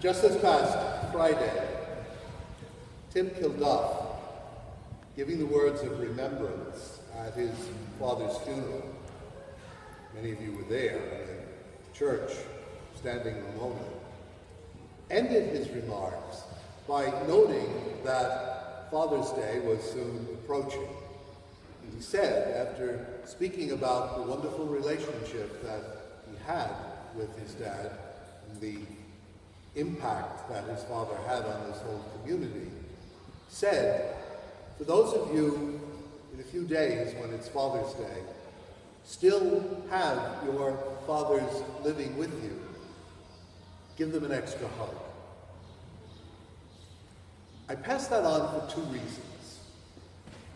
Just this past Friday, Tim Kilduff, giving the words of remembrance at his father's funeral. Many of you were there in the church, standing in the moment, ended his remarks by noting that Father's Day was soon approaching. And he said, after speaking about the wonderful relationship that he had with his dad and the impact that his father had on this whole community, said, for those of you in a few days when it's Father's Day, still have your fathers living with you, give them an extra hug. I pass that on for two reasons.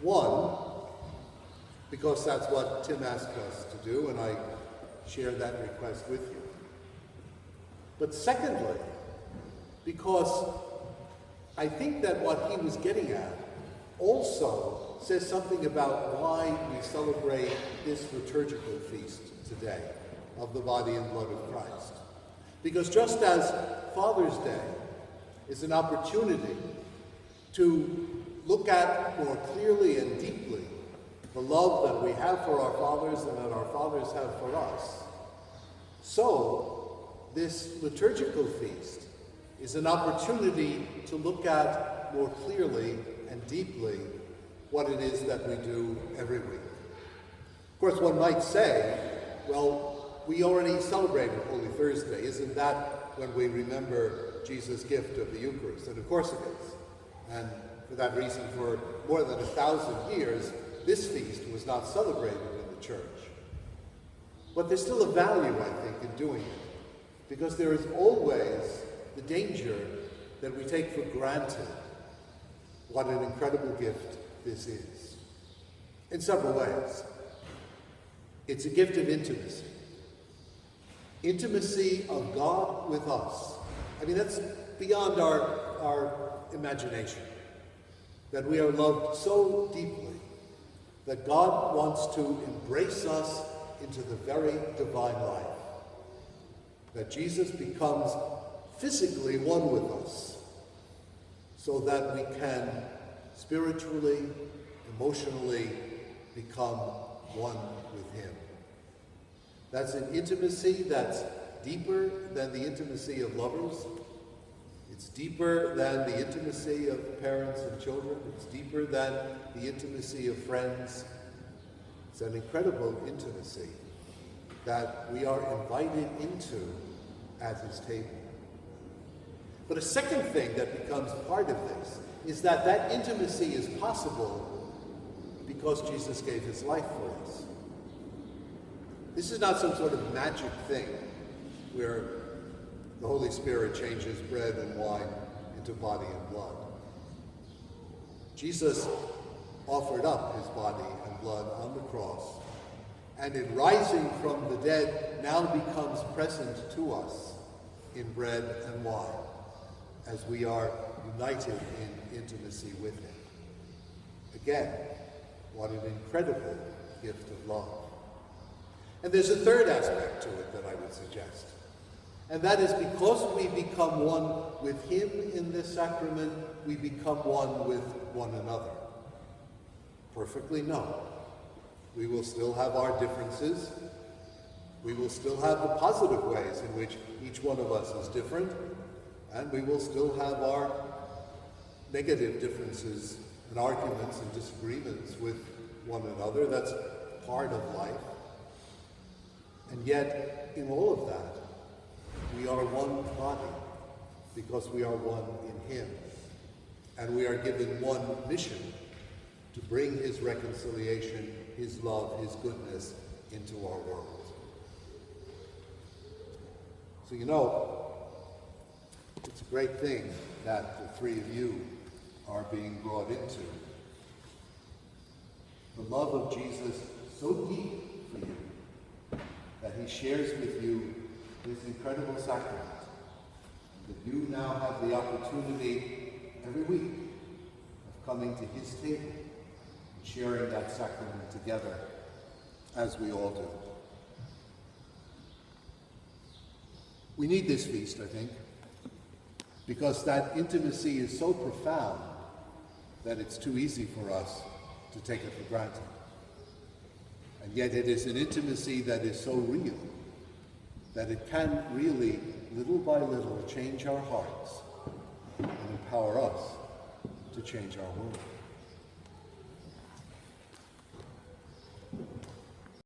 One, because that's what Tim asked us to do, and I share that request with you. But secondly, because I think that what he was getting at also says something about why we celebrate this liturgical feast today of the body and blood of Christ. Because just as Father's Day is an opportunity to look at more clearly and deeply the love that we have for our fathers and that our fathers have for us, so this liturgical feast is an opportunity to look at more clearly and deeply what it is that we do every week. Of course, one might say, well, we already celebrated Holy Thursday. Isn't that when we remember Jesus' gift of the Eucharist? And of course it is. And for that reason, for more than 1,000 years, this feast was not celebrated in the church. But there's still a value, I think, in doing it, because there is always the danger that we take for granted what an incredible gift this is. In several ways. It's a gift of intimacy. Intimacy of God with us. I mean, that's beyond our imagination. That we are loved so deeply that God wants to embrace us into the very divine life. That Jesus becomes physically one with us so that we can spiritually, emotionally become one with him. That's an intimacy that's deeper than the intimacy of lovers. It's deeper than the intimacy of parents and children. It's deeper than the intimacy of friends. It's an incredible intimacy that we are invited into at his table. But a second thing that becomes part of this is that that intimacy is possible because Jesus gave his life for us. This is not some sort of magic thing where the Holy Spirit changes bread and wine into body and blood. Jesus offered up his body and blood on the cross, and in rising from the dead now becomes present to us in bread and wine as we are united in intimacy with him. Again, what an incredible gift of love. And there's a third aspect to it that I would suggest. And that is because we become one with him in this sacrament, we become one with one another. Perfectly no. We will still have our differences. We will still have the positive ways in which each one of us is different. And we will still have our negative differences and arguments and disagreements with one another. That's part of life. And yet, in all of that, we are one body because we are one in him. And we are given one mission to bring his reconciliation, his love, his goodness into our world. So you know, it's a great thing that the three of you are being brought into. The love of Jesus so deep for you that he shares with you this incredible sacrament, that you now have the opportunity every week of coming to his table and sharing that sacrament together, as we all do. We need this feast, I think. because that intimacy is so profound that it's too easy for us to take it for granted. And yet it is an intimacy that is so real that it can really, little by little, change our hearts and empower us to change our world.